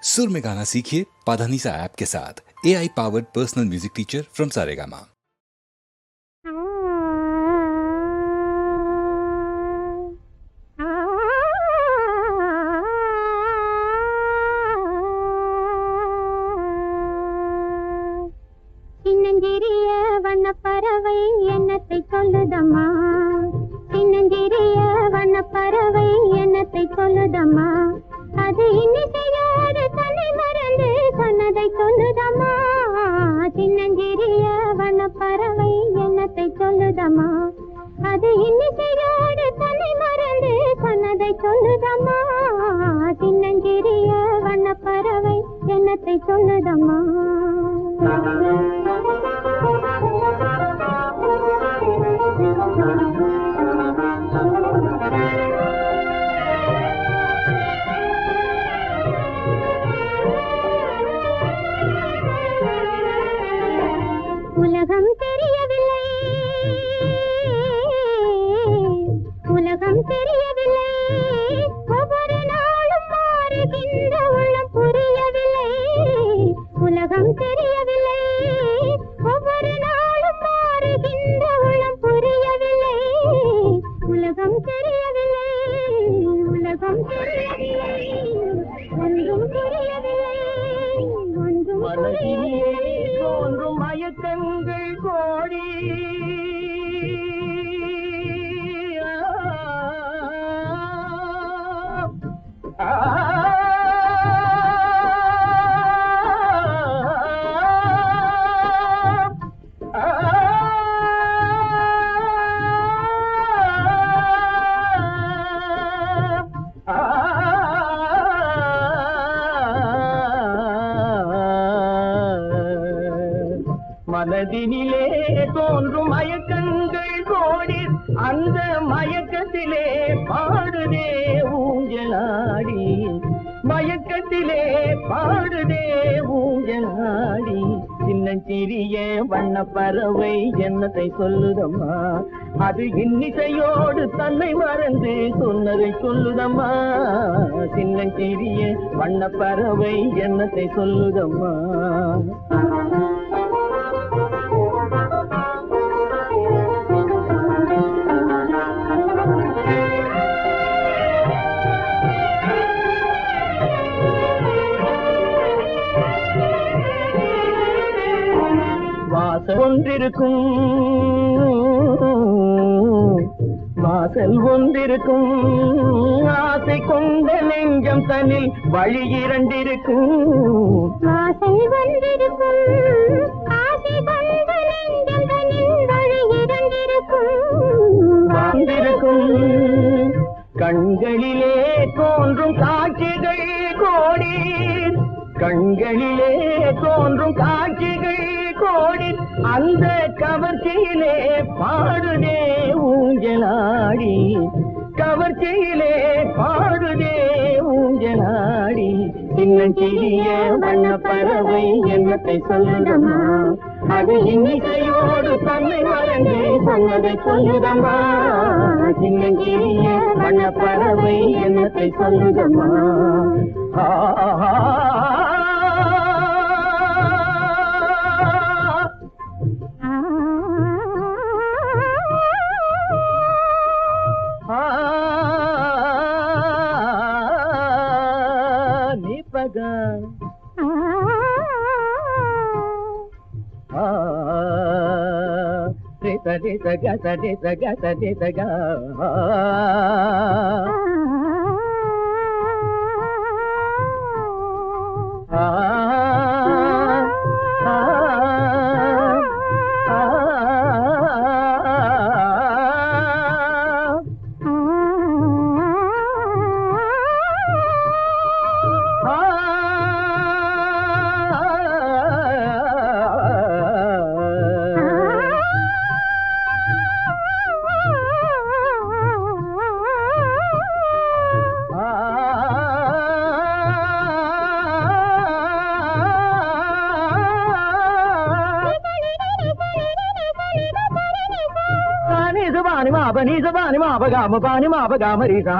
सुर में गाना सीखिए पाधानीसा ऐप के साथ। AI powered personal music teacher from Saregama. சின்னஞ்சிறிய வண்ணப்பறவை எண்ணத்தை சொல்லுதம்மா, சின்னஞ்சிறிய வண்ணப்பறவை எண்ணத்தை சொல்லுதம்மா, அது இன்னிசையோடு தன்னை மறந்து சொன்னதை சொல்லுதம்மா. சின்னஞ்சிறிய வண்ணப்பறவை எண்ணத்தை சொல்லுதம்மா, அது இன்னிசையோடு தன்னை மறந்து சொன்னதை சொல்லுதம்மா. சின்னஞ்சிறிய வண்ணப்பறவை எண்ணத்தை சொல்லுதம்மா. உலகம் தெரியவில்லை, உலகம் தெரியவில்லை, ஒவ்வொரு நாளும் மாறுகின்ற உள்ளம் புரியவில்லை. உலகம் தெரியவில்லை, ஒவ்வொரு நாளும் மாறுகின்ற உள்ளம் புரியவில்லை. உலகம் தெரியவில்லை, உலகம் தெரியவில்லை, ஒன்றும் புரியவில்லை, ஒன்றும் புரியவில்லை. தோன்றும் மயக்கங்கள் கோடி, மனதினிலே தோன்றும் மயக்கங்கள் கோடி, அந்த மயக்கத்திலே பாடுதே ஊஞ்சலாடி, மயக்கத்திலே பாடுதே ஊஞ்சலாடி. சின்னஞ்சிறிய வண்ணப்பறவை எண்ணத்தை சொல்லுதம்மா, அது இன்னிசையோடு தன்னை மறந்து சொன்னதை சொல்லுதம்மா. சின்னஞ்சிறிய வண்ணப்பறவை எண்ணத்தை சொல்லுதம்மா. வாசல் ஒன்றிருக்கும், வாசல் ஒன்றிருக்கும், ஆசை கொண்ட நெஞ்சம் தன்னில் வழி இரண்டிருக்கும். வாசல் ஒன்றிருக்கும், ஆசை கொண்ட நெஞ்சம் தன்னில் வழி இரண்டிருக்கும். வாழ்ந்திருக்கும் கண்களிலே தோன்றும் காட்சிகள் கோடி, கண்களிலே தோன்றும் காட்சிகள் கோடி, அந்த கவர்ச்சியிலே பாடுதே ஊஞ்சலாடி, கவர்ச்சியிலே பாடுதே ஊஞ்சலாடி. சின்னஞ்சிறிய வண்ணப்பறவை எண்ணத்தை சொல்லுதம்மா, அது இன்னிசையோடு தன்னை மறந்து சொன்னதை சொல்லுதம்மா. சின்னஞ்சிறிய வண்ணப்பறவை எண்ணத்தை சொல்லுதம்மா. Pani ma ba ni sa ba ni ma ba ga ma pa ni ma ba ga ma ri sa